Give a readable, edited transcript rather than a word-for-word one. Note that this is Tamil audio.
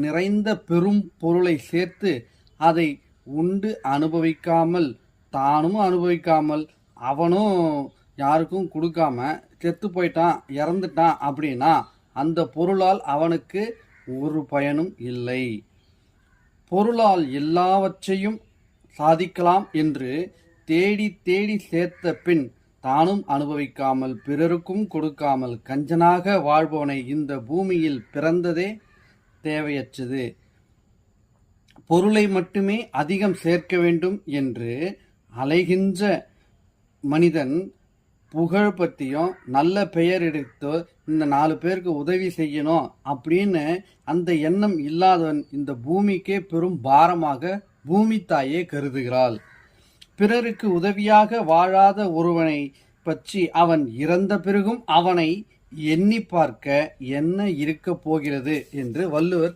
நிறைந்த பெரும் பொருளை சேர்த்து அதை உண்டு அனுபவிக்காமல் தானும் அனுபவிக்காமல் அவனும் யாருக்கும் கொடுக்காம செத்து போயிட்டான், இறந்துட்டான் அப்படின்னா அந்த பொருளால் அவனுக்கு ஒரு பயனும் இல்லை. பொருளால் எல்லாவற்றையும் சாதிக்கலாம் என்று தேடி தேடி சேர்த்த பின் தானும் அனுபவிக்காமல் பிறருக்கும் கொடுக்காமல் கஞ்சனாக வாழ்பவனை இந்த பூமியில் பிறந்ததே தேவையற்றது. பொருளை மட்டுமே அதிகம் சேர்க்க வேண்டும் என்று அலைகின்ற மனிதன் புகழ் பற்றியும் நல்ல பெயர் எடுத்து இந்த 4 பேருக்கு உதவி செய்யணும் அப்படின்னு அந்த எண்ணம் இல்லாதவன் இந்த பூமிக்கே பெரும் பாரமாக பூமி தாயே கருதுகிறாள். பிறருக்கு உதவியாக வாழாத ஒருவனை பற்றி அவன் இறந்த பிறகும் அவனை எண்ணி பார்க்க என்ன இருக்க போகிறது என்று வள்ளுவர்